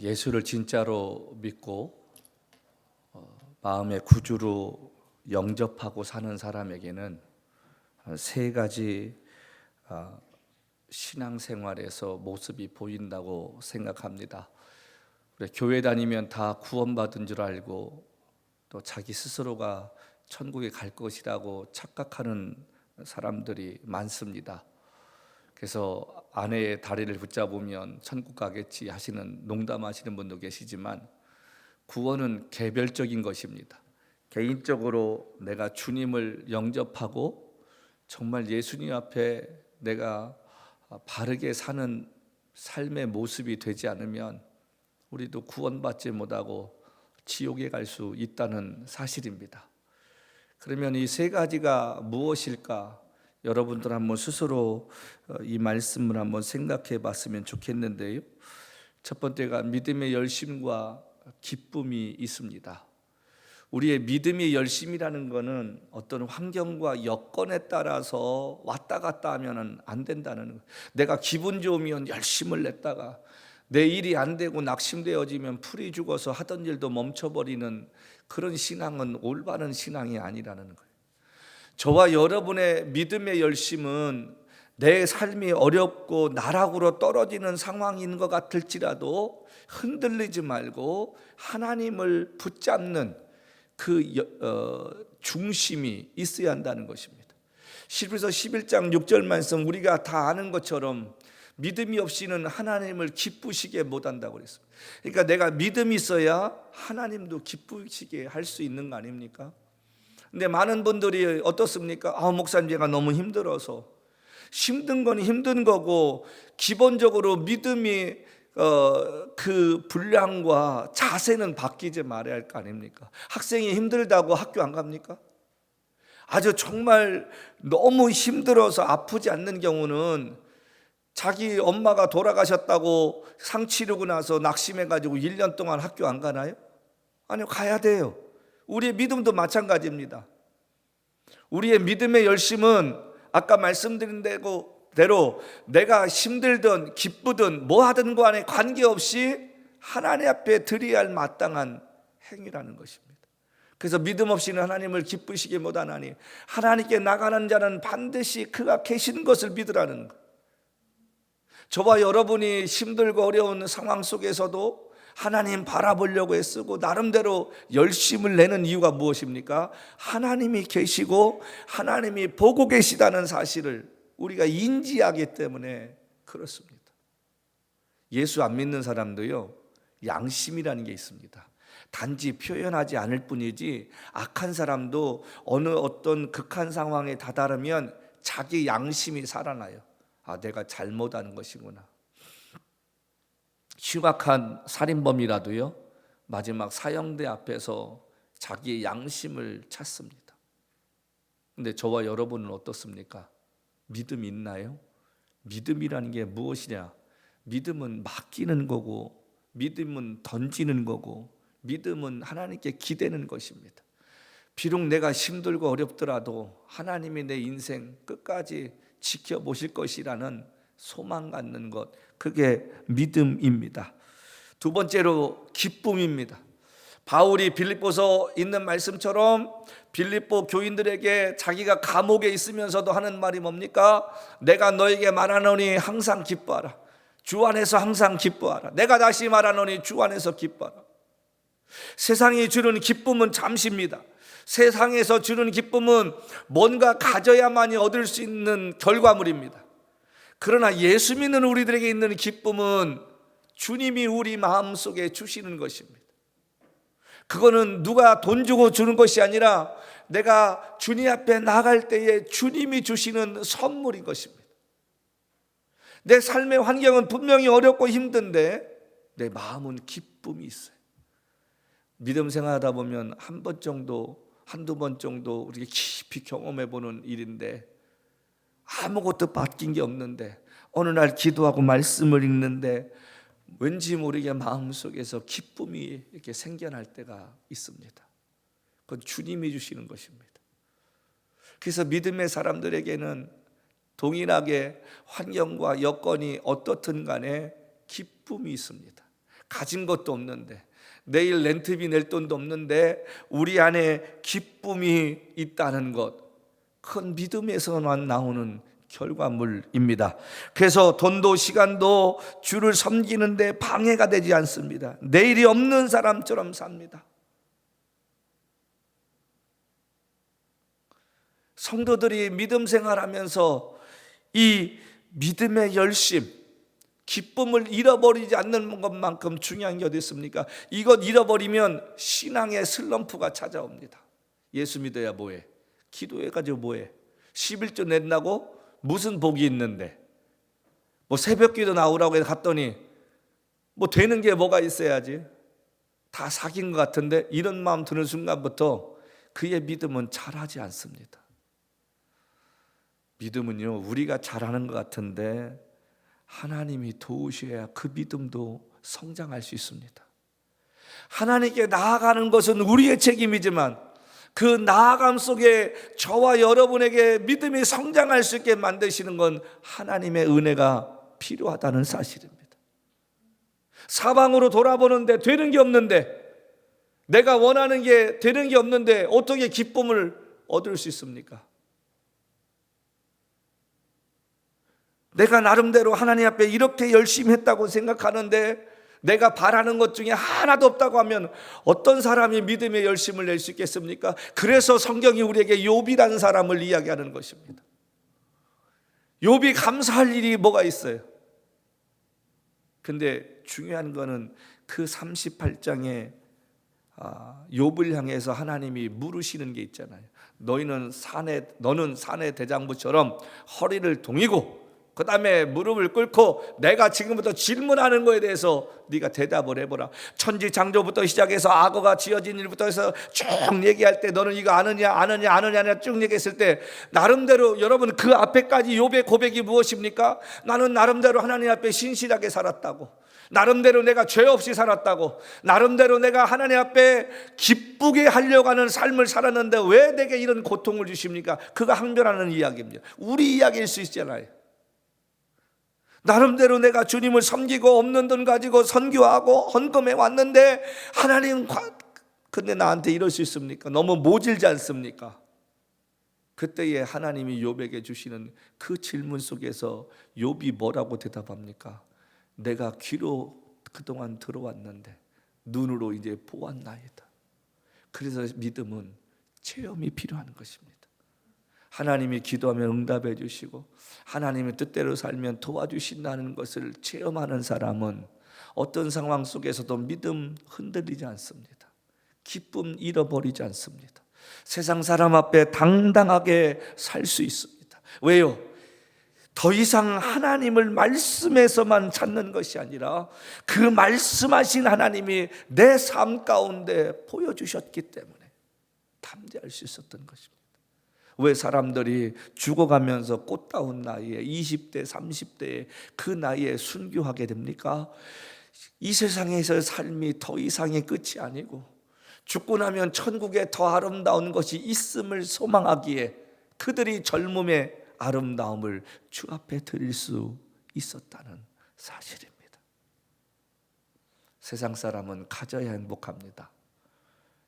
예수를 진짜로 믿고 마음의 구주로 영접하고 사는 사람에게는 세 가지 신앙생활에서 모습이 보인다고 생각합니다. 우리 교회 다니면 다 구원받은 줄 알고 또 자기 스스로가 천국에 갈 것이라고 착각하는 사람들이 많습니다. 그래서 아내의 다리를 붙잡으면 천국 가겠지 하시는 농담하시는 분도 계시지만 구원은 개별적인 것입니다. 개인적으로 내가 주님을 영접하고 정말 예수님 앞에 내가 바르게 사는 삶의 모습이 되지 않으면 우리도 구원받지 못하고 지옥에 갈 수 있다는 사실입니다. 그러면 이 세 가지가 무엇일까? 여러분들 한번 스스로 이 말씀을 한번 생각해 봤으면 좋겠는데요. 첫 번째가 믿음의 열심과 기쁨이 있습니다. 우리의 믿음의 열심이라는 것은 어떤 환경과 여건에 따라서 왔다 갔다 하면 안 된다는 거예요. 내가 기분 좋으면 열심을 냈다가 내 일이 안 되고 낙심되어지면 풀이 죽어서 하던 일도 멈춰버리는 그런 신앙은 올바른 신앙이 아니라는 거예요. 저와 여러분의 믿음의 열심은 내 삶이 어렵고 나락으로 떨어지는 상황인 것 같을지라도 흔들리지 말고 하나님을 붙잡는 그 중심이 있어야 한다는 것입니다. 히브리서 11장 6절 말씀 우리가 다 아는 것처럼 믿음이 없이는 하나님을 기쁘시게 못한다고 그랬습니다. 그러니까 내가 믿음이 있어야 하나님도 기쁘시게 할 수 있는 거 아닙니까? 근데 많은 분들이 어떻습니까? 목사님 제가 너무 힘들어서. 힘든 건 힘든 거고 기본적으로 믿음이 그 분량과 자세는 바뀌지 말아야 할 거 아닙니까? 학생이 힘들다고 학교 안 갑니까? 아주 정말 너무 힘들어서 아프지 않는 경우는 자기 엄마가 돌아가셨다고 상 치르고 나서 낙심해가지고 1년 동안 학교 안 가나요? 아니요, 가야 돼요. 우리의 믿음도 마찬가지입니다. 우리의 믿음의 열심은 아까 말씀드린 대로 내가 힘들든 기쁘든 뭐 하든 간에 관계없이 하나님 앞에 드려야 할 마땅한 행위라는 것입니다. 그래서 믿음 없이는 하나님을 기쁘시게 못하나니 하나님께 나가는 자는 반드시 그가 계신 것을 믿으라는 것. 저와 여러분이 힘들고 어려운 상황 속에서도 하나님 바라보려고 애쓰고 나름대로 열심을 내는 이유가 무엇입니까? 하나님이 계시고 하나님이 보고 계시다는 사실을 우리가 인지하기 때문에 그렇습니다. 예수 안 믿는 사람도요, 양심이라는 게 있습니다. 단지 표현하지 않을 뿐이지 악한 사람도 어떤 극한 상황에 다다르면 자기 양심이 살아나요. 내가 잘못하는 것이구나. 흉악한 살인범이라도요, 마지막 사형대 앞에서 자기의 양심을 찾습니다. 근데 저와 여러분은 어떻습니까? 믿음이 있나요? 믿음이라는 게 무엇이냐? 믿음은 맡기는 거고, 믿음은 던지는 거고, 믿음은 하나님께 기대는 것입니다. 비록 내가 힘들고 어렵더라도 하나님이 내 인생 끝까지 지켜보실 것이라는 소망 갖는 것, 그게 믿음입니다. 두 번째로 기쁨입니다. 바울이 빌립보서 있는 말씀처럼 빌립보 교인들에게 자기가 감옥에 있으면서도 하는 말이 뭡니까? 내가 너에게 말하노니 항상 기뻐하라. 주 안에서 항상 기뻐하라. 내가 다시 말하노니 주 안에서 기뻐하라. 세상이 주는 기쁨은 잠시입니다. 세상에서 주는 기쁨은 뭔가 가져야만이 얻을 수 있는 결과물입니다. 그러나 예수 믿는 우리들에게 있는 기쁨은 주님이 우리 마음속에 주시는 것입니다. 그거는 누가 돈 주고 주는 것이 아니라 내가 주님 앞에 나갈 때에 주님이 주시는 선물인 것입니다. 내 삶의 환경은 분명히 어렵고 힘든데 내 마음은 기쁨이 있어요. 믿음 생활하다 보면 한두 번 정도 우리가 깊이 경험해 보는 일인데 아무것도 바뀐 게 없는데 어느 날 기도하고 말씀을 읽는데 왠지 모르게 마음속에서 기쁨이 이렇게 생겨날 때가 있습니다. 그건 주님이 주시는 것입니다. 그래서 믿음의 사람들에게는 동일하게 환경과 여건이 어떻든 간에 기쁨이 있습니다. 가진 것도 없는데, 내일 렌트비 낼 돈도 없는데 우리 안에 기쁨이 있다는 것, 큰 믿음에서만 나오는 결과물입니다. 그래서 돈도 시간도 주를 섬기는데 방해가 되지 않습니다. 내일이 없는 사람처럼 삽니다. 성도들이 믿음 생활하면서 이 믿음의 열심, 기쁨을 잃어버리지 않는 것만큼 중요한 게 어디 있습니까? 이것 잃어버리면 신앙의 슬럼프가 찾아옵니다. 예수 믿어야 뭐해? 기도해가지고 뭐해? 11조 낸다고? 무슨 복이 있는데? 뭐 새벽기도 나오라고 해서 갔더니 뭐 되는 게 뭐가 있어야지? 다 사귄 것 같은데, 이런 마음 드는 순간부터 그의 믿음은 잘하지 않습니다. 믿음은요, 우리가 잘하는 것 같은데 하나님이 도우셔야 그 믿음도 성장할 수 있습니다. 하나님께 나아가는 것은 우리의 책임이지만 그 나아감 속에 저와 여러분에게 믿음이 성장할 수 있게 만드시는 건 하나님의 은혜가 필요하다는 사실입니다. 사방으로 돌아보는데 되는 게 없는데, 내가 원하는 게 되는 게 없는데 어떻게 기쁨을 얻을 수 있습니까? 내가 나름대로 하나님 앞에 이렇게 열심히 했다고 생각하는데 내가 바라는 것 중에 하나도 없다고 하면 어떤 사람이 믿음의 열심을 낼 수 있겠습니까? 그래서 성경이 우리에게 욥이라는 사람을 이야기하는 것입니다. 욥이 감사할 일이 뭐가 있어요? 근데 중요한 거는 그 38장에 욥을 향해서 하나님이 물으시는 게 있잖아요. 너는 산의 대장부처럼 허리를 동이고 그 다음에 무릎을 꿇고 내가 지금부터 질문하는 거에 대해서 네가 대답을 해보라. 천지창조부터 시작해서 악어가 지어진 일부터 해서 쭉 얘기할 때 너는 이거 아느냐 쭉 얘기했을 때 나름대로, 여러분 그 앞에까지 욥의 고백이 무엇입니까? 나는 나름대로 하나님 앞에 신실하게 살았다고, 나름대로 내가 죄 없이 살았다고, 나름대로 내가 하나님 앞에 기쁘게 하려고 하는 삶을 살았는데 왜 내게 이런 고통을 주십니까? 그가 항변하는 이야기입니다. 우리 이야기일 수 있잖아요. 나름대로 내가 주님을 섬기고 없는 돈 가지고 선교하고 헌금해 왔는데 하나님, 근데 나한테 이럴 수 있습니까? 너무 모질지 않습니까? 그때에 하나님이 욥에게 주시는 그 질문 속에서 욥이 뭐라고 대답합니까? 내가 귀로 그동안 들어왔는데 눈으로 이제 보았나이다. 그래서 믿음은 체험이 필요한 것입니다. 하나님이 기도하면 응답해 주시고 하나님의 뜻대로 살면 도와주신다는 것을 체험하는 사람은 어떤 상황 속에서도 믿음 흔들리지 않습니다. 기쁨 잃어버리지 않습니다. 세상 사람 앞에 당당하게 살 수 있습니다. 왜요? 더 이상 하나님을 말씀에서만 찾는 것이 아니라 그 말씀하신 하나님이 내 삶 가운데 보여주셨기 때문에 담대할 수 있었던 것입니다. 왜 사람들이 죽어가면서 꽃다운 나이에 20대 30대에 그 나이에 순교하게 됩니까? 이 세상에서의 삶이 더 이상의 끝이 아니고 죽고 나면 천국에 더 아름다운 것이 있음을 소망하기에 그들이 젊음의 아름다움을 주 앞에 드릴 수 있었다는 사실입니다. 세상 사람은 가져야 행복합니다.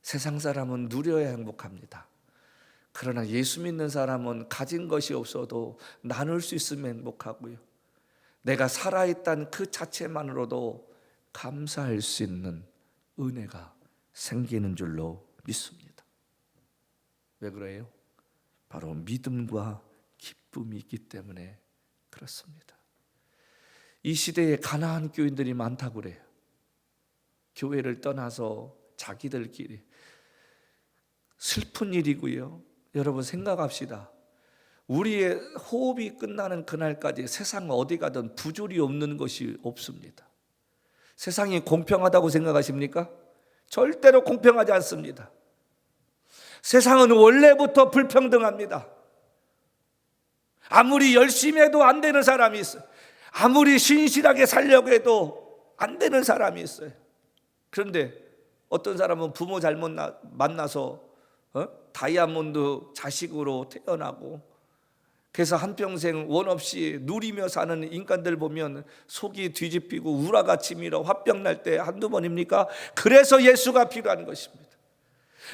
세상 사람은 누려야 행복합니다. 그러나 예수 믿는 사람은 가진 것이 없어도 나눌 수 있으면 행복하고요, 내가 살아있다는 그 자체만으로도 감사할 수 있는 은혜가 생기는 줄로 믿습니다. 왜 그래요? 바로 믿음과 기쁨이 있기 때문에 그렇습니다. 이 시대에 가난한 교인들이 많다고 그래요. 교회를 떠나서 자기들끼리. 슬픈 일이고요. 여러분 생각합시다. 우리의 호흡이 끝나는 그날까지 세상 어디 가든 부조리 없는 것이 없습니다. 세상이 공평하다고 생각하십니까? 절대로 공평하지 않습니다. 세상은 원래부터 불평등합니다. 아무리 열심히 해도 안 되는 사람이 있어요. 아무리 신실하게 살려고 해도 안 되는 사람이 있어요. 그런데 어떤 사람은 부모 잘못 만나서 다이아몬드 자식으로 태어나고 그래서 한평생 원 없이 누리며 사는 인간들 보면 속이 뒤집히고 우라가 치밀어 화병 날 때 한두 번입니까? 그래서 예수가 필요한 것입니다.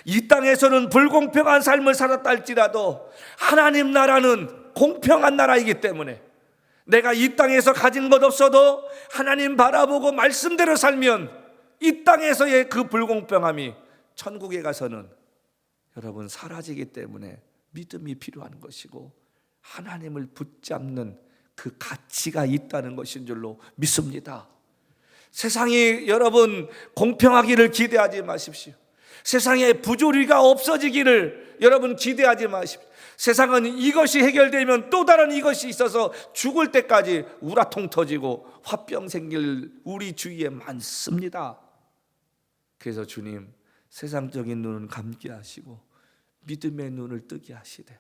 이 땅에서는 불공평한 삶을 살았다 할지라도 하나님 나라는 공평한 나라이기 때문에 내가 이 땅에서 가진 것 없어도 하나님 바라보고 말씀대로 살면 이 땅에서의 그 불공평함이 천국에 가서는 여러분 사라지기 때문에 믿음이 필요한 것이고 하나님을 붙잡는 그 가치가 있다는 것인 줄로 믿습니다. 세상이 여러분 공평하기를 기대하지 마십시오. 세상에 부조리가 없어지기를 여러분 기대하지 마십시오. 세상은 이것이 해결되면 또 다른 이것이 있어서 죽을 때까지 우라통 터지고 화병 생길 우리 주위에 많습니다. 그래서 주님 세상적인 눈은 감게 하시고 믿음의 눈을 뜨게 하시되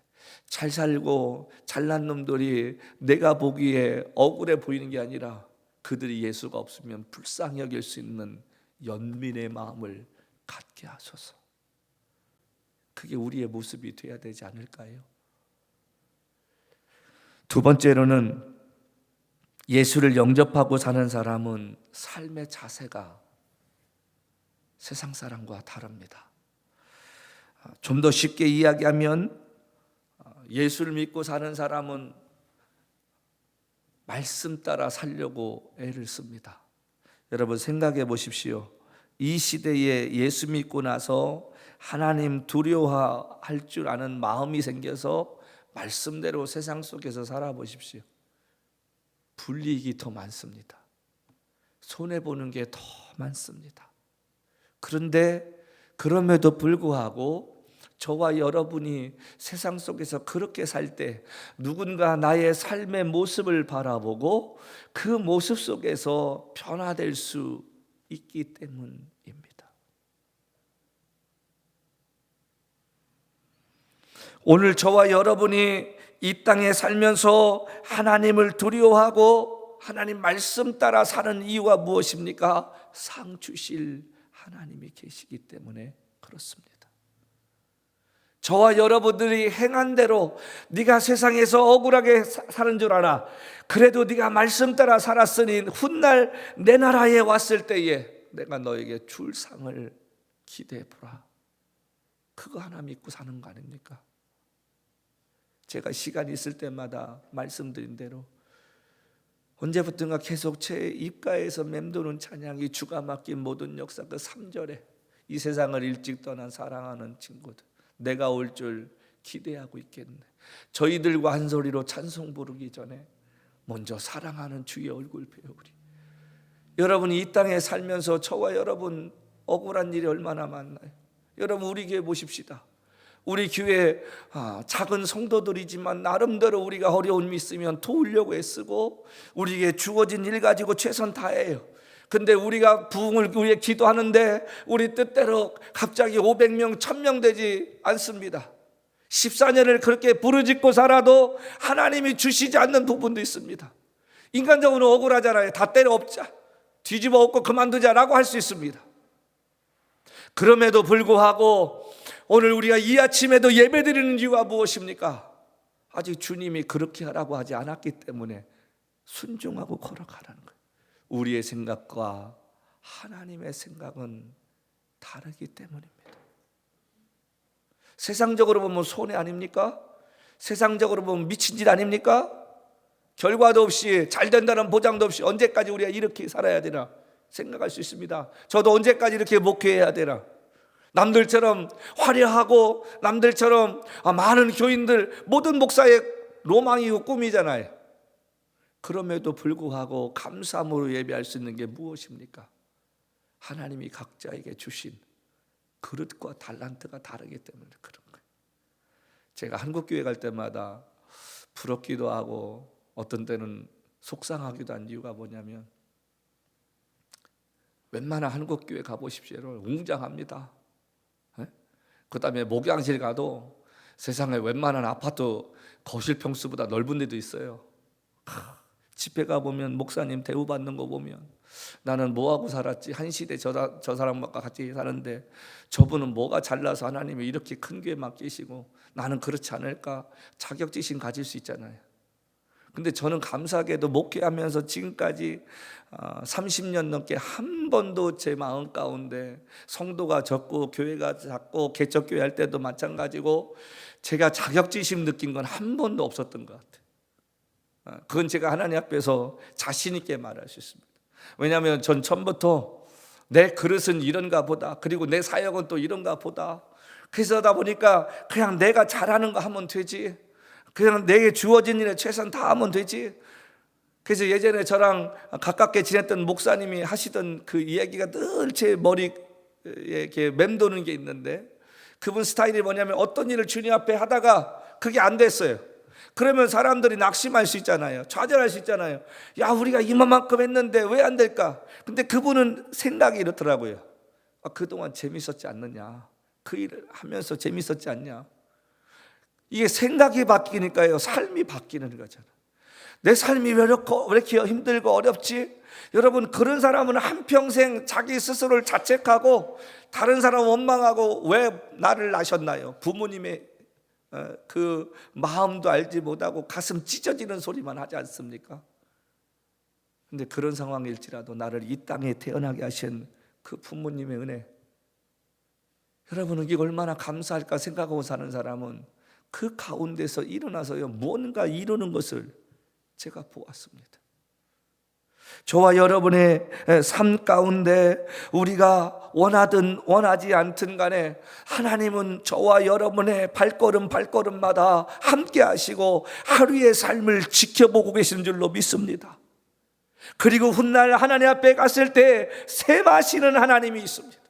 잘 살고 잘난 놈들이 내가 보기에 억울해 보이는 게 아니라 그들이 예수가 없으면 불쌍히 여길 수 있는 연민의 마음을 갖게 하소서. 그게 우리의 모습이 되어야 되지 않을까요? 두 번째로는 예수를 영접하고 사는 사람은 삶의 자세가 세상 사람과 다릅니다. 좀 더 쉽게 이야기하면 예수를 믿고 사는 사람은 말씀 따라 살려고 애를 씁니다. 여러분 생각해 보십시오. 이 시대에 예수 믿고 나서 하나님 두려워할 줄 아는 마음이 생겨서 말씀대로 세상 속에서 살아보십시오. 불이익이 더 많습니다. 손해보는 게 더 많습니다. 그런데 그럼에도 불구하고 저와 여러분이 세상 속에서 그렇게 살 때 누군가 나의 삶의 모습을 바라보고 그 모습 속에서 변화될 수 있기 때문입니다. 오늘 저와 여러분이 이 땅에 살면서 하나님을 두려워하고 하나님 말씀 따라 사는 이유가 무엇입니까? 상 주실 하나님이 계시기 때문에 그렇습니다. 저와 여러분들이 행한 대로 네가 세상에서 억울하게 사는 줄 알아. 그래도 네가 말씀 따라 살았으니 훗날 내 나라에 왔을 때에 내가 너에게 줄 상을 기대해 보라. 그거 하나 믿고 사는 거 아닙니까? 제가 시간 있을 때마다 말씀드린 대로 언제부턴가 계속 제 입가에서 맴도는 찬양이 주가 맡긴 모든 역사 그 3절에 이 세상을 일찍 떠난 사랑하는 친구들 내가 올 줄 기대하고 있겠네. 저희들과 한 소리로 찬송 부르기 전에 먼저 사랑하는 주의 얼굴 배우리. 여러분이 이 땅에 살면서 저와 여러분 억울한 일이 얼마나 많나요? 여러분 우리 교회 보십시다. 우리 교회 작은 성도들이지만 나름대로 우리가 어려움이 있으면 도우려고 애쓰고 우리에게 주어진 일 가지고 최선 다해요. 근데 우리가 부흥을 위해 기도하는데 우리 뜻대로 갑자기 500명, 1000명 되지 않습니다. 14년을 그렇게 부르짖고 살아도 하나님이 주시지 않는 부분도 있습니다. 인간적으로 억울하잖아요. 다 때려 엎자, 뒤집어 엎고 그만두자라고 할 수 있습니다. 그럼에도 불구하고 오늘 우리가 이 아침에도 예배드리는 이유가 무엇입니까? 아직 주님이 그렇게 하라고 하지 않았기 때문에 순종하고 걸어가라는 거예요. 우리의 생각과 하나님의 생각은 다르기 때문입니다. 세상적으로 보면 손해 아닙니까? 세상적으로 보면 미친 짓 아닙니까? 결과도 없이 잘 된다는 보장도 없이 언제까지 우리가 이렇게 살아야 되나 생각할 수 있습니다. 저도 언제까지 이렇게 목회해야 되나? 남들처럼 화려하고 남들처럼 많은 교인들 모든 목사의 로망이고 꿈이잖아요. 그럼에도 불구하고 감사함으로 예배할 수 있는 게 무엇입니까? 하나님이 각자에게 주신 그릇과 달란트가 다르기 때문에 그런 거예요. 제가 한국교회 갈 때마다 부럽기도 하고 어떤 때는 속상하기도 한 이유가 뭐냐면 웬만한 한국교회 가보십시오. 웅장합니다. 그 다음에 목양실 가도 세상에 웬만한 아파트 거실 평수보다 넓은 데도 있어요. 집회 가보면 목사님 대우받는 거 보면 나는 뭐하고 살았지? 한 시대 저 사람과 같이 사는데 저분은 뭐가 잘나서 하나님이 이렇게 큰 교회 맡기시고 나는 그렇지 않을까? 자격지심 가질 수 있잖아요. 근데 저는 감사하게도 목회하면서 지금까지 30년 넘게 한 번도 제 마음 가운데 성도가 적고 교회가 작고 개척교회 할 때도 마찬가지고 제가 자격지심 느낀 건 한 번도 없었던 것 같아요. 그건 제가 하나님 앞에서 자신 있게 말할 수 있습니다. 왜냐하면 전 처음부터 내 그릇은 이런가 보다, 그리고 내 사역은 또 이런가 보다, 그러다 보니까 그냥 내가 잘하는 거 하면 되지, 그냥 내게 주어진 일에 최선 다하면 되지. 그래서 예전에 저랑 가깝게 지냈던 목사님이 하시던 그 이야기가 늘 제 머리에 이렇게 맴도는 게 있는데, 그분 스타일이 뭐냐면 어떤 일을 주님 앞에 하다가 그게 안 됐어요. 그러면 사람들이 낙심할 수 있잖아요. 좌절할 수 있잖아요. 야, 우리가 이만큼 했는데 왜 안 될까? 근데 그분은 생각이 이렇더라고요. 그동안 재밌었지 않느냐? 그 일을 하면서 재밌었지 않냐? 이게 생각이 바뀌니까요, 삶이 바뀌는 거잖아요. 내 삶이 왜 이렇게 힘들고 어렵지? 여러분, 그런 사람은 한평생 자기 스스로를 자책하고 다른 사람 원망하고 왜 나를 낳으셨나요? 부모님의 그 마음도 알지 못하고 가슴 찢어지는 소리만 하지 않습니까? 근데 그런 상황일지라도 나를 이 땅에 태어나게 하신 그 부모님의 은혜, 여러분은 이게 얼마나 감사할까 생각하고 사는 사람은 그 가운데서 일어나서요, 뭔가 이루는 것을 제가 보았습니다. 저와 여러분의 삶 가운데 우리가 원하든 원하지 않든 간에 하나님은 저와 여러분의 발걸음마다 함께 하시고 하루의 삶을 지켜보고 계시는 줄로 믿습니다. 그리고 훗날 하나님 앞에 갔을 때 세마시는 하나님이 있습니다.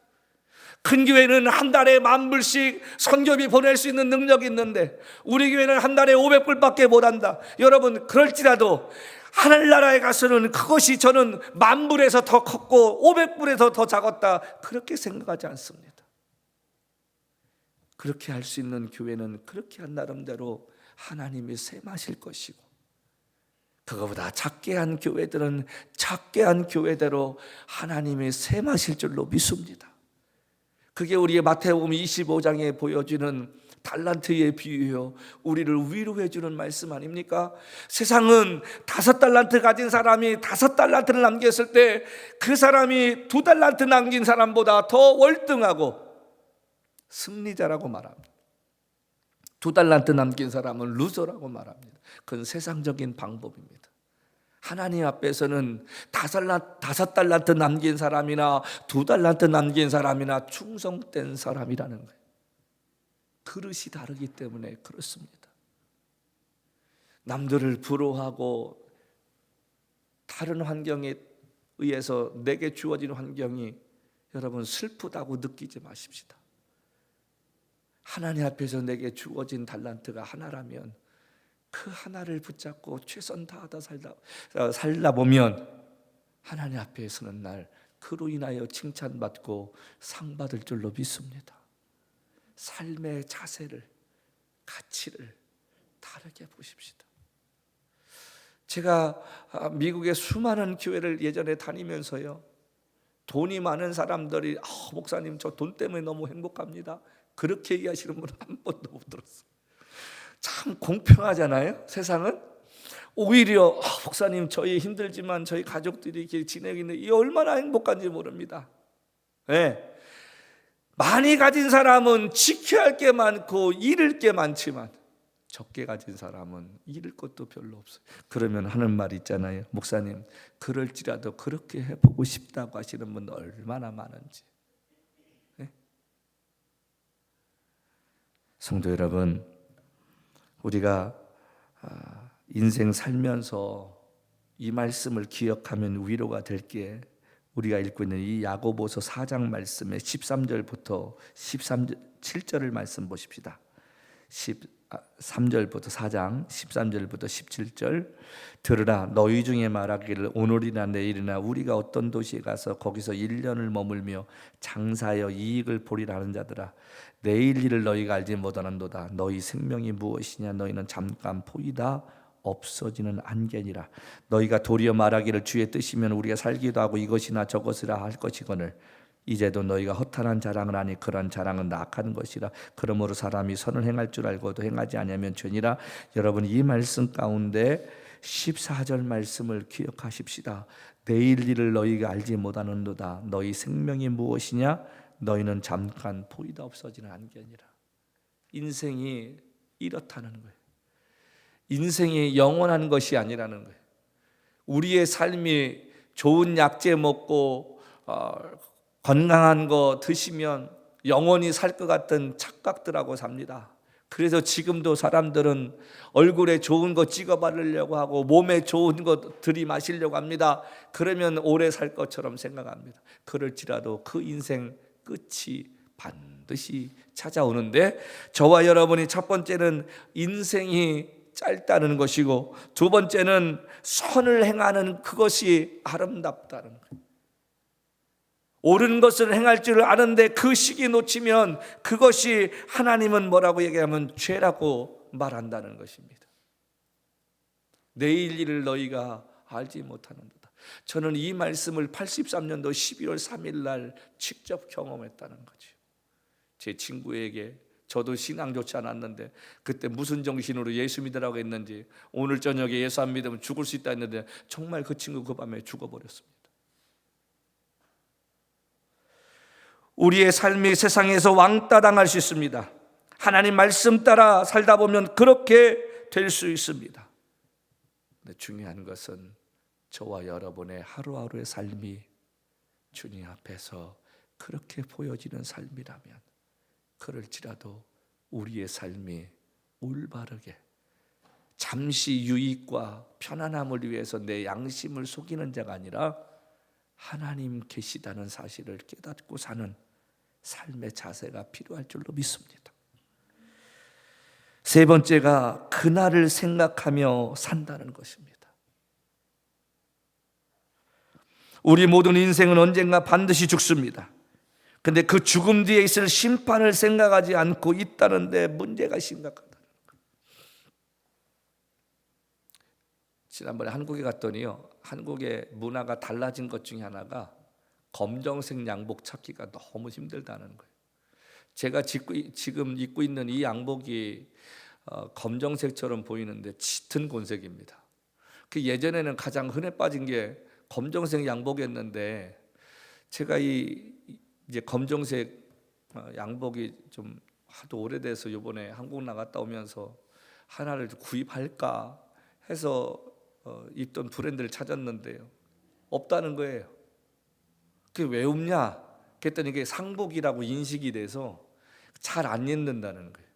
큰 교회는 한 달에 10,000불씩 선교비 보낼 수 있는 능력이 있는데 우리 교회는 한 달에 500불밖에 못한다. 여러분, 그럴지라도 하늘나라에 가서는 그것이 저는 10,000불에서 더 컸고 500불에서 더 작았다, 그렇게 생각하지 않습니다. 그렇게 할 수 있는 교회는 그렇게 한 나름대로 하나님이 세마실 것이고, 그거보다 작게 한 교회들은 작게 한 교회대로 하나님이 세마실 줄로 믿습니다. 그게 우리의 마태복음 25장에 보여주는 달란트의 비유요, 우리를 위로해 주는 말씀 아닙니까? 세상은 5달란트 가진 사람이 5달란트를 남겼을 때 그 사람이 2달란트 남긴 사람보다 더 월등하고 승리자라고 말합니다. 2달란트 남긴 사람은 루저라고 말합니다. 그건 세상적인 방법입니다. 하나님 앞에서는 5달란트 남긴 사람이나 2달란트 남긴 사람이나 충성된 사람이라는 거예요. 그릇이 다르기 때문에 그렇습니다. 남들을 부러워하고 다른 환경에 의해서 내게 주어진 환경이 여러분 슬프다고 느끼지 마십시다. 하나님 앞에서 내게 주어진 달란트가 하나라면 그 하나를 붙잡고 최선 다하다 살다 보면 하나님 앞에서는 날 그로 인하여 칭찬받고 상 받을 줄로 믿습니다. 삶의 자세를, 가치를 다르게 보십시다. 제가 미국의 수많은 교회를 예전에 다니면서요, 돈이 많은 사람들이 목사님 저 돈 때문에 너무 행복합니다, 그렇게 얘기하시는 분은 한 번도 못 들었어요. 참 공평하잖아요, 세상은. 오히려 목사님 저희 힘들지만 저희 가족들이 이렇게 지내고 있는데 이 얼마나 행복한지 모릅니다. 네. 많이 가진 사람은 지켜야 할 게 많고 잃을 게 많지만 적게 가진 사람은 잃을 것도 별로 없어요. 그러면 하는 말 있잖아요, 목사님 그럴지라도 그렇게 해보고 싶다고 하시는 분 얼마나 많은지. 네? 성도 여러분, 우리가 인생 살면서 이 말씀을 기억하면 위로가 될 게, 우리가 읽고 있는 이 야고보서 4장 말씀의 13절부터 17절을 말씀 보십시다. 13절부터 4장 13절부터 17절. 들으라, 너희 중에 말하기를 오늘이나 내일이나 우리가 어떤 도시에 가서 거기서 1년을 머물며 장사하여 이익을 보리라 하는 자들아, 내일 일을 너희가 알지 못하는도다. 너희 생명이 무엇이냐? 너희는 잠깐 포이다 없어지는 안개니라. 너희가 도리어 말하기를 주의 뜻이면 우리가 살기도 하고 이것이나 저것이라 할 것이거늘 이제도 너희가 허탄한 자랑을 하니 그런 자랑은 낙한 것이라. 그러므로 사람이 선을 행할 줄 알고도 행하지 아니하면 죄니라. 여러분, 이 말씀 가운데 14절 말씀을 기억하십시다. 내일 일을 너희가 알지 못하는도다. 너희 생명이 무엇이냐? 너희는 잠깐 보이다 없어지는 안개니라. 인생이 이렇다는 거예요. 인생이 영원한 것이 아니라는 거예요. 우리의 삶이 좋은 약재 먹고 건강한 거 드시면 영원히 살 것 같은 착각들하고 삽니다. 그래서 지금도 사람들은 얼굴에 좋은 거 찍어 바르려고 하고 몸에 좋은 거 들이마시려고 합니다. 그러면 오래 살 것처럼 생각합니다. 그럴지라도 그 인생 끝이 반드시 찾아오는데, 저와 여러분이 첫 번째는 인생이 짧다는 것이고, 두 번째는 선을 행하는 그것이 아름답다는 거예요. 옳은 것을 행할 줄 아는데 그 시기 놓치면 그것이 하나님은 뭐라고 얘기하면 죄라고 말한다는 것입니다. 내일 일을 너희가 알지 못하는도다. 저는 이 말씀을 83년도 12월 3일 날 직접 경험했다는 거죠. 제 친구에게, 저도 신앙 좋지 않았는데 그때 무슨 정신으로 예수 믿으라고 했는지, 오늘 저녁에 예수 안 믿으면 죽을 수 있다 했는데 정말 그 친구 그 밤에 죽어버렸습니다. 우리의 삶이 세상에서 왕따 당할 수 있습니다. 하나님 말씀 따라 살다 보면 그렇게 될 수 있습니다. 근데 중요한 것은 저와 여러분의 하루하루의 삶이 주님 앞에서 그렇게 보여지는 삶이라면, 그럴지라도 우리의 삶이 올바르게 잠시 유익과 편안함을 위해서 내 양심을 속이는 자가 아니라 하나님 계시다는 사실을 깨닫고 사는 삶의 자세가 필요할 줄로 믿습니다. 세 번째가 그날을 생각하며 산다는 것입니다. 우리 모든 인생은 언젠가 반드시 죽습니다. 근데 그 죽음 뒤에 있을 심판을 생각하지 않고 있다는데 문제가 심각하다는 거예요. 지난번에 한국에 갔더니요, 한국의 문화가 달라진 것 중에 하나가 검정색 양복 찾기가 너무 힘들다는 거예요. 제가 지금 입고 있는 이 양복이 검정색처럼 보이는데 짙은 곤색입니다. 그 예전에는 가장 흔해 빠진 게 검정색 양복이었는데, 제가 이제 검정색 양복이 좀 하도 오래돼서 이번에 한국 나갔다 오면서 하나를 구입할까 해서 입던 브랜드를 찾았는데요, 없다는 거예요. 그게 왜 없냐? 그랬더니 이게 상복이라고 인식이 돼서 잘 안 입는다는 거예요.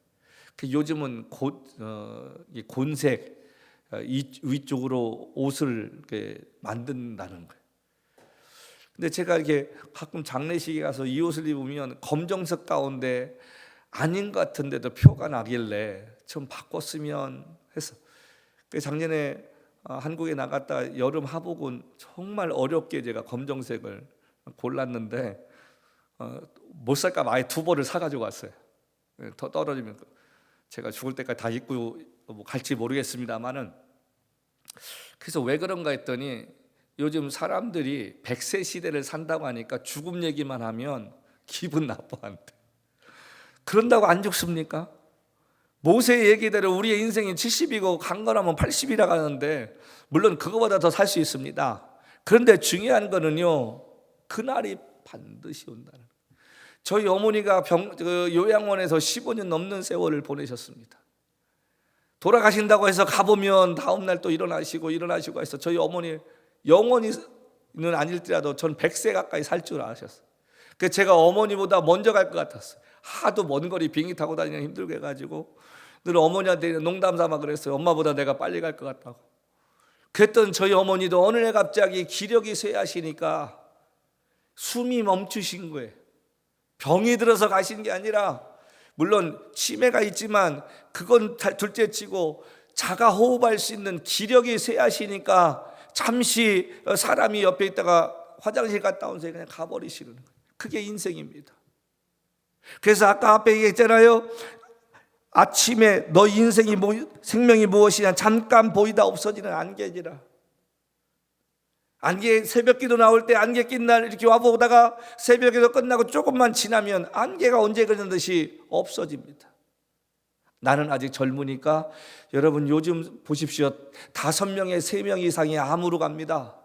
요즘은 곤색 위쪽으로 옷을 이렇게 만든다는 거예요. 근데 제가 이렇게 가끔 장례식에 가서 이 옷을 입으면 검정색 가운데 아닌 것 같은데도 표가 나길래 좀 바꿨으면 해서, 작년에 한국에 나갔다 여름 하복은 정말 어렵게 제가 검정색을 골랐는데 못 살까 봐 아예 두 벌을 사가지고 왔어요. 더 떨어지면 제가 죽을 때까지 다 입고 갈지 모르겠습니다만은. 그래서 왜 그런가 했더니 요즘 사람들이 100세 시대를 산다고 하니까 죽음 얘기만 하면 기분 나빠한대. 그런다고 안 죽습니까? 모세의 얘기대로 우리의 인생이 70이고 강건하면 80이라 하는데, 물론 그거보다 더 살 수 있습니다. 그런데 중요한 거는요, 그날이 반드시 온다는 거예요. 저희 어머니가 요양원에서 15년 넘는 세월을 보내셨습니다. 돌아가신다고 해서 가보면 다음날 또 일어나시고 해서 저희 어머니 영원히는 아닐지라도 전 100세 가까이 살 줄 아셨어요. 그래서 제가 어머니보다 먼저 갈 것 같았어요. 하도 먼 거리 비행기 타고 다니기 힘들게 해가지고 늘 어머니한테 농담 삼아 그랬어요. 엄마보다 내가 빨리 갈 것 같다고. 그랬던 저희 어머니도 어느 날 갑자기 기력이 쇠하시니까 숨이 멈추신 거예요. 병이 들어서 가신 게 아니라, 물론 치매가 있지만 그건 둘째치고 자가 호흡할 수 있는 기력이 쇠하시니까 잠시 사람이 옆에 있다가 화장실 갔다 온 새에 그냥 가버리시는 거예요. 그게 인생입니다. 그래서 아까 앞에 얘기했잖아요. 아침에 너 생명이 무엇이냐 잠깐 보이다 없어지는 안개지라. 안개 새벽기도 나올 때 안개 낀 날 이렇게 와보다가 새벽기도 끝나고 조금만 지나면 안개가 언제 그런 듯이 없어집니다. 나는 아직 젊으니까 여러분 요즘 보십시오. 5명에 3명 이상이 암으로 갑니다.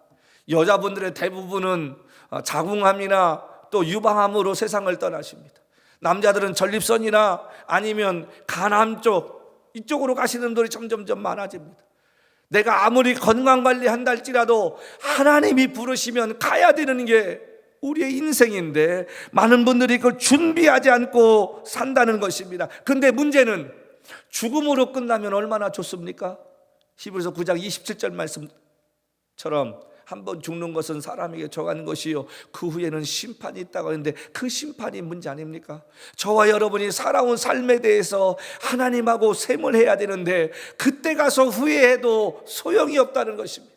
여자분들의 대부분은 자궁암이나 또 유방암으로 세상을 떠나십니다. 남자들은 전립선이나 아니면 간암 쪽 이쪽으로 가시는 분들이 점점점 많아집니다. 내가 아무리 건강관리한다 할지라도 하나님이 부르시면 가야 되는 게 우리의 인생인데 많은 분들이 그걸 준비하지 않고 산다는 것입니다. 근데 문제는 죽음으로 끝나면 얼마나 좋습니까? 히브리서 9장 27절 말씀처럼 한번 죽는 것은 사람에게 정한 것이요 그 후에는 심판이 있다고 하는데 그 심판이 문제 아닙니까? 저와 여러분이 살아온 삶에 대해서 하나님하고 셈을 해야 되는데 그때 가서 후회해도 소용이 없다는 것입니다.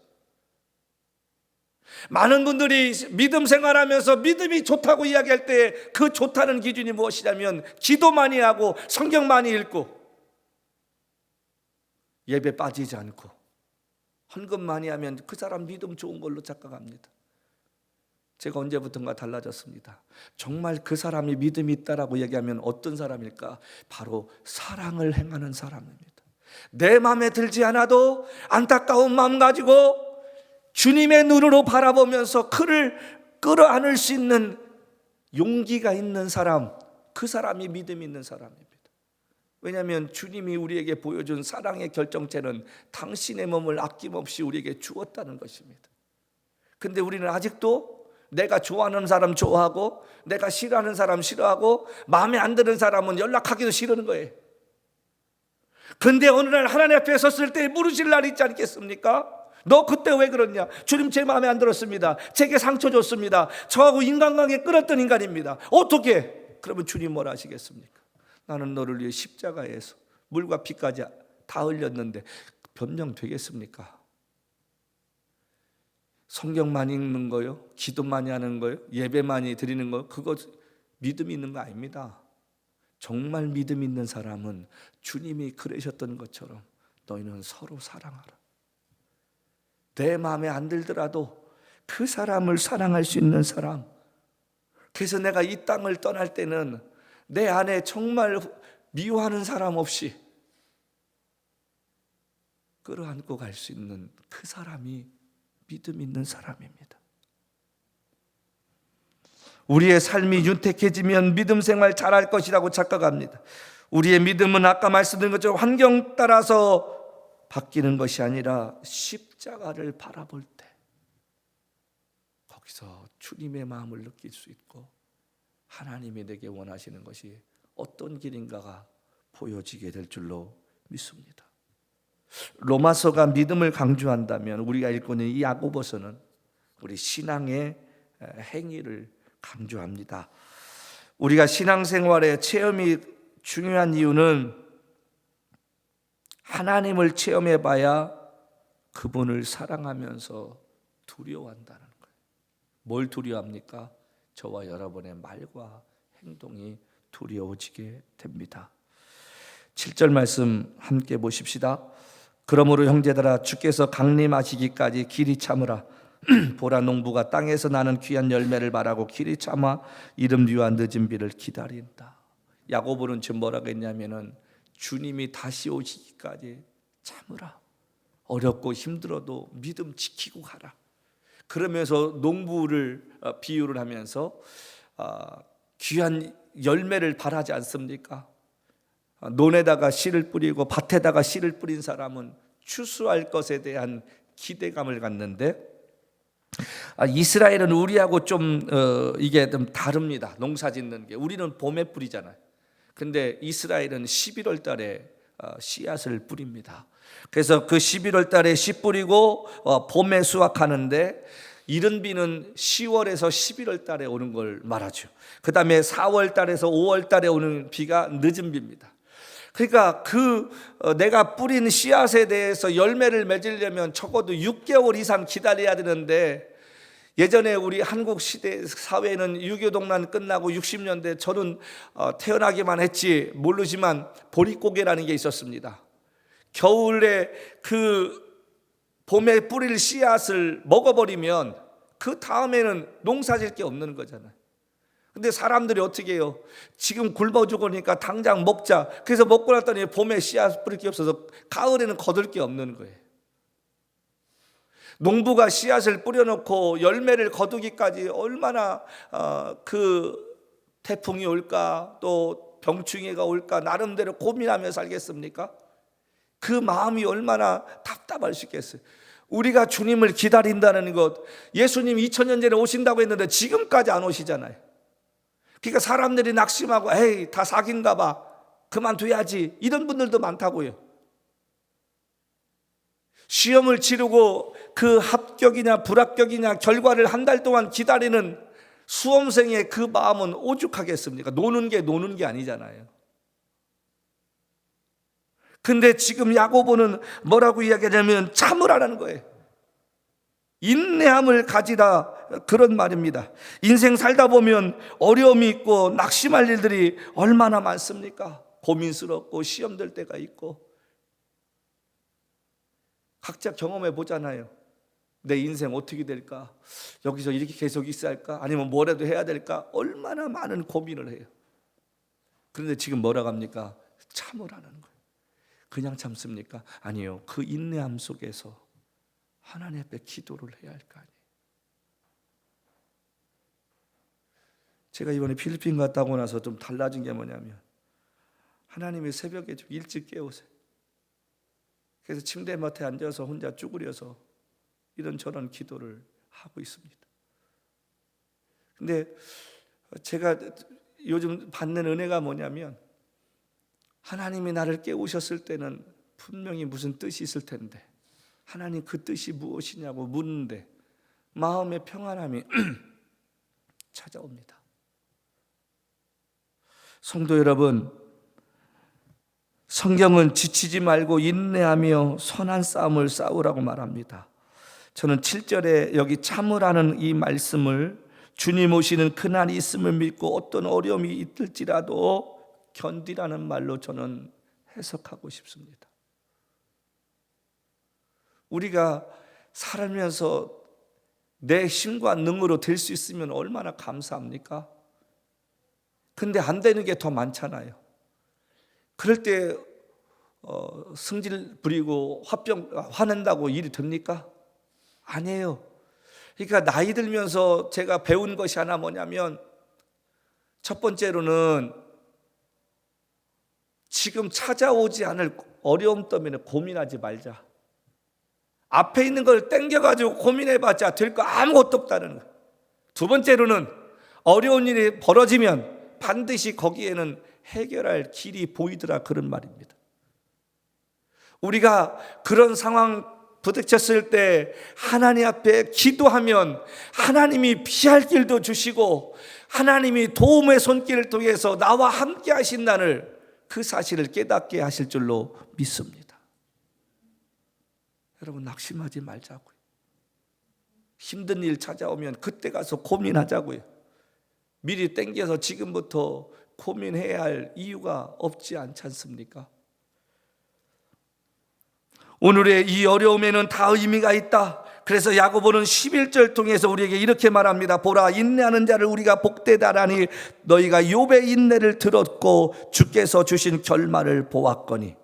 많은 분들이 믿음 생활하면서 믿음이 좋다고 이야기할 때 그 좋다는 기준이 무엇이냐면 기도 많이 하고 성경 많이 읽고 예배 빠지지 않고 헌금 많이 하면 그 사람 믿음 좋은 걸로 착각합니다. 제가 언제부턴가 달라졌습니다. 정말 그 사람이 믿음이 있다라고 얘기하면 어떤 사람일까? 바로 사랑을 행하는 사람입니다. 내 마음에 들지 않아도 안타까운 마음 가지고 주님의 눈으로 바라보면서 그를 끌어안을 수 있는 용기가 있는 사람, 그 사람이 믿음 있는 사람입니다. 왜냐하면 주님이 우리에게 보여준 사랑의 결정체는 당신의 몸을 아낌없이 우리에게 주었다는 것입니다. 근데 우리는 아직도 내가 좋아하는 사람 좋아하고 내가 싫어하는 사람 싫어하고 마음에 안 드는 사람은 연락하기도 싫은 거예요. 근데 어느 날 하나님 앞에 섰을 때 물으실 날이 있지 않겠습니까? 너 그때 왜 그러냐? 주님 제 마음에 안 들었습니다. 제게 상처 줬습니다. 저하고 인간관계 끊었던 인간입니다. 어떻게? 그러면 주님 뭐라 하시겠습니까? 나는 너를 위해 십자가에서 물과 피까지 다 흘렸는데 변명되겠습니까? 성경 많이 읽는 거요? 기도 많이 하는 거요? 예배 많이 드리는 거? 그거 믿음 있는 거 아닙니다. 정말 믿음 있는 사람은 주님이 그러셨던 것처럼 너희는 서로 사랑하라. 내 마음에 안 들더라도 그 사람을 사랑할 수 있는 사람. 그래서 내가 이 땅을 떠날 때는 내 안에 정말 미워하는 사람 없이 끌어안고 갈 수 있는 그 사람이 믿음 있는 사람입니다. 우리의 삶이 윤택해지면 믿음 생활 잘할 것이라고 착각합니다. 우리의 믿음은 아까 말씀드린 것처럼 환경 따라서 바뀌는 것이 아니라 십자가를 바라볼 때 거기서 주님의 마음을 느낄 수 있고 하나님이 내게 원하시는 것이 어떤 길인가가 보여지게 될 줄로 믿습니다. 로마서가 믿음을 강조한다면 우리가 읽고 있는 이 야고보서는 우리 신앙의 행위를 강조합니다. 우리가 신앙생활의 체험이 중요한 이유는 하나님을 체험해봐야 그분을 사랑하면서 두려워한다는 거예요. 뭘 두려워합니까? 저와 여러분의 말과 행동이 두려워지게 됩니다. 7절 말씀 함께 보십시다. 그러므로 형제들아 주께서 강림하시기까지 길이 참으라. 보라 농부가 땅에서 나는 귀한 열매를 바라고 길이 참아 이름 위한 늦은 비를 기다린다. 야고보는 지금 뭐라고 했냐면은 주님이 다시 오시기까지 참으라. 어렵고 힘들어도 믿음 지키고 가라. 그러면서 농부를 비유를 하면서 귀한 열매를 바라지 않습니까? 논에다가 씨를 뿌리고 밭에다가 씨를 뿌린 사람은 추수할 것에 대한 기대감을 갖는데 이스라엘은 우리하고 좀 이게 좀 다릅니다. 농사 짓는 게 우리는 봄에 뿌리잖아요. 근데 이스라엘은 11월 달에 씨앗을 뿌립니다. 그래서 그 11월 달에 씨 뿌리고 봄에 수확하는데 이른 비는 10월에서 11월 달에 오는 걸 말하죠. 그 다음에 4월 달에서 5월 달에 오는 비가 늦은 비입니다. 그러니까 내가 뿌린 씨앗에 대해서 열매를 맺으려면 적어도 6개월 이상 기다려야 되는데 예전에 우리 한국 시대 사회는 유교동란 끝나고 60년대 저는 태어나기만 했지 모르지만 보릿고개라는 게 있었습니다. 겨울에 그 봄에 뿌릴 씨앗을 먹어버리면 그 다음에는 농사질 게 없는 거잖아요. 근데 사람들이 어떻게 해요? 지금 굶어 죽으니까 당장 먹자. 그래서 먹고 났더니 봄에 씨앗 뿌릴 게 없어서 가을에는 거둘 게 없는 거예요. 농부가 씨앗을 뿌려놓고 열매를 거두기까지 얼마나 그 태풍이 올까 또 병충해가 올까 나름대로 고민하며 살겠습니까? 그 마음이 얼마나 답답할 수 있겠어요. 우리가 주님을 기다린다는 것, 예수님 2000년 전에 오신다고 했는데 지금까지 안 오시잖아요. 그러니까 사람들이 낙심하고 에이 다 사기인가 봐 그만둬야지 이런 분들도 많다고요. 시험을 치르고 그 합격이냐 불합격이냐 결과를 한 달 동안 기다리는 수험생의 그 마음은 오죽하겠습니까? 노는 게 아니잖아요. 근데 지금 야고보는 뭐라고 이야기하냐면 참으라는 거예요. 인내함을 가지라 그런 말입니다. 인생 살다 보면 어려움이 있고 낙심할 일들이 얼마나 많습니까? 고민스럽고 시험 될 때가 있고 각자 경험해 보잖아요. 내 인생 어떻게 될까? 여기서 이렇게 계속 있어야 할까? 아니면 뭐라도 해야 될까? 얼마나 많은 고민을 해요. 그런데 지금 뭐라고 합니까? 참으라는 거예요. 그냥 참습니까? 아니요. 그 인내함 속에서 하나님 앞에 기도를 해야 할 거 아니에요. 제가 이번에 필리핀 갔다 오고 나서 좀 달라진 게 뭐냐면 하나님이 새벽에 좀 일찍 깨우세요. 그래서 침대맡에 앉아서 혼자 쭈그려서 이런저런 기도를 하고 있습니다. 근데 제가 요즘 받는 은혜가 뭐냐면 하나님이 나를 깨우셨을 때는 분명히 무슨 뜻이 있을 텐데 하나님 그 뜻이 무엇이냐고 묻는데 마음의 평안함이 찾아옵니다. 성도 여러분, 성경은 지치지 말고 인내하며 선한 싸움을 싸우라고 말합니다. 저는 7절에 여기 참으라는 이 말씀을 주님 오시는 그날이 있음을 믿고 어떤 어려움이 있을지라도 견디라는 말로 저는 해석하고 싶습니다. 우리가 살면서 내 힘과 능으로 될 수 있으면 얼마나 감사합니까? 근데 안 되는 게 더 많잖아요. 그럴 때 승질 부리고 화낸다고 일이 됩니까? 아니에요. 그러니까 나이 들면서 제가 배운 것이 하나 뭐냐면 첫 번째로는 지금 찾아오지 않을 어려움 때문에 고민하지 말자. 앞에 있는 걸 땡겨가지고 고민해봤자 될 거 아무것도 없다는 거예요. 두 번째로는 어려운 일이 벌어지면 반드시 거기에는 해결할 길이 보이더라 그런 말입니다. 우리가 그런 상황 부딪혔을 때 하나님 앞에 기도하면 하나님이 피할 길도 주시고 하나님이 도움의 손길을 통해서 나와 함께 하신다는 그 사실을 깨닫게 하실 줄로 믿습니다. 여러분 낙심하지 말자고요. 힘든 일 찾아오면 그때 가서 고민하자고요. 미리 땡겨서 지금부터 고민해야 할 이유가 없지 않지 않습니까? 오늘의 이 어려움에는 다 의미가 있다. 그래서 야고보는 11절 통해서 우리에게 이렇게 말합니다. 보라, 인내하는 자를 우리가 복되다라니 너희가 욥의 인내를 들었고 주께서 주신 결말을 보았거니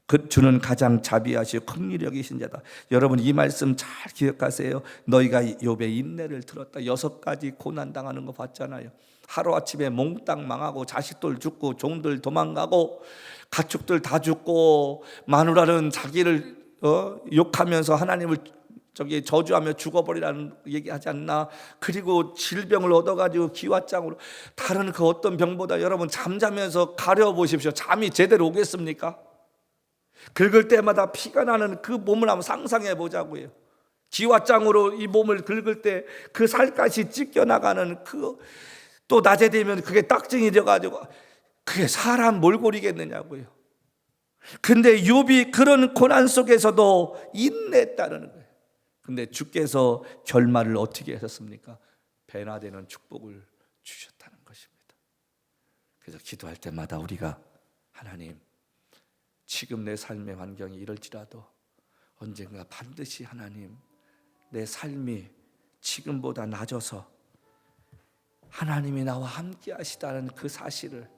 그 주는 가장 자비하시고 긍휼히 여기신 자다. 여러분 이 말씀 잘 기억하세요. 너희가 욥의 인내를 들었다. 6가지 고난 당하는 거 봤잖아요. 하루아침에 몽땅 망하고 자식들 죽고 종들 도망가고 가축들 다 죽고 마누라는 자기를 욕하면서 하나님을 저주하며 죽어버리라는 얘기하지 않나. 그리고 질병을 얻어가지고 기왓장으로 다른 그 어떤 병보다 여러분 잠자면서 가려보십시오. 잠이 제대로 오겠습니까? 긁을 때마다 피가 나는 그 몸을 한번 상상해 보자고요. 기왓장으로 이 몸을 긁을 때 그 살갗이 찢겨나가는 또 낮에 되면 그게 딱증이 져가지고 그게 사람 몰골이겠느냐고요. 근데 욥이 그런 고난 속에서도 인내했다는 거예요. 근데 주께서 결말을 어떻게 하셨습니까? 배나 되는 축복을 주셨다는 것입니다. 그래서 기도할 때마다 우리가 하나님, 지금 내 삶의 환경이 이럴지라도 언젠가 반드시 하나님, 내 삶이 지금보다 나아져서 하나님이 나와 함께 하시다는 그 사실을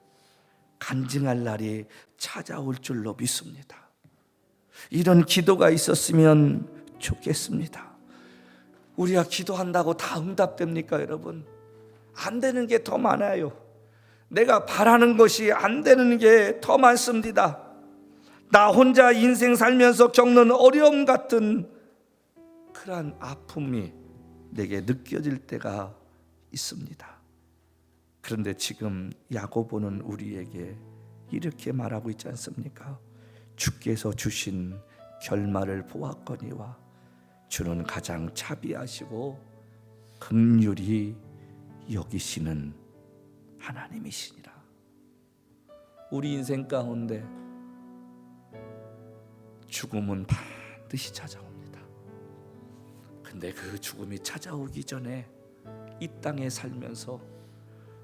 간증할 날이 찾아올 줄로 믿습니다. 이런 기도가 있었으면 좋겠습니다. 우리가 기도한다고 다 응답됩니까, 여러분? 안 되는 게 더 많아요. 내가 바라는 것이 안 되는 게 더 많습니다. 나 혼자 인생 살면서 겪는 어려움 같은 그러한 아픔이 내게 느껴질 때가 있습니다. 그런데 지금 야고보는 우리에게 이렇게 말하고 있지 않습니까? 주께서 주신 결말을 보았거니와 주는 가장 자비하시고 긍휼히 여기시는 하나님이시니라. 우리 인생 가운데 죽음은 반드시 찾아옵니다. 근데 그 죽음이 찾아오기 전에 이 땅에 살면서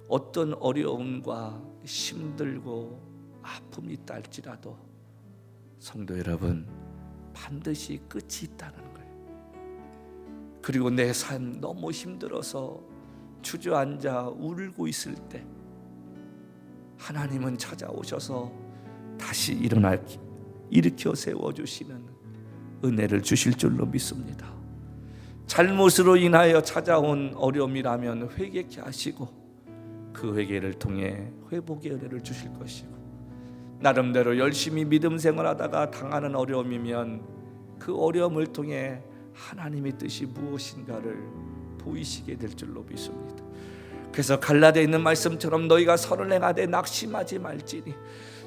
어떤 어려움과 힘들고 아픔이 있다 할지라도 성도 여러분, 반드시 끝이 있다는 거예요. 그리고 내 삶 너무 힘들어서 주저앉아 울고 있을 때 하나님은 찾아오셔서 다시 일으켜 세워주시는 은혜를 주실 줄로 믿습니다. 잘못으로 인하여 찾아온 어려움이라면 회개케 하시고 그 회개를 통해 회복의 은혜를 주실 것이고, 나름대로 열심히 믿음 생활하다가 당하는 어려움이면 그 어려움을 통해 하나님의 뜻이 무엇인가를 보이시게 될 줄로 믿습니다. 그래서 갈라디아에 있는 말씀처럼 너희가 선을 행하되 낙심하지 말지니,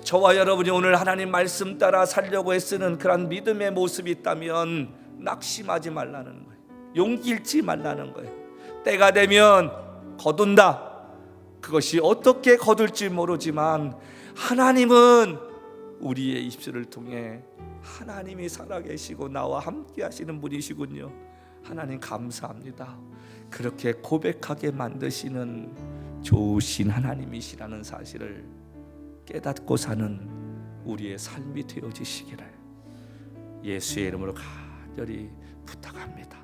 저와 여러분이 오늘 하나님 말씀 따라 살려고 애쓰는 그런 믿음의 모습이 있다면 낙심하지 말라는 거예요. 용기 잃지 말라는 거예요. 때가 되면 거둔다. 그것이 어떻게 거둘지 모르지만 하나님은 우리의 입술을 통해 하나님이 살아계시고 나와 함께 하시는 분이시군요. 하나님 감사합니다. 그렇게 고백하게 만드시는 좋으신 하나님이시라는 사실을 깨닫고 사는 우리의 삶이 되어지시기를 예수의 이름으로 간절히 부탁합니다.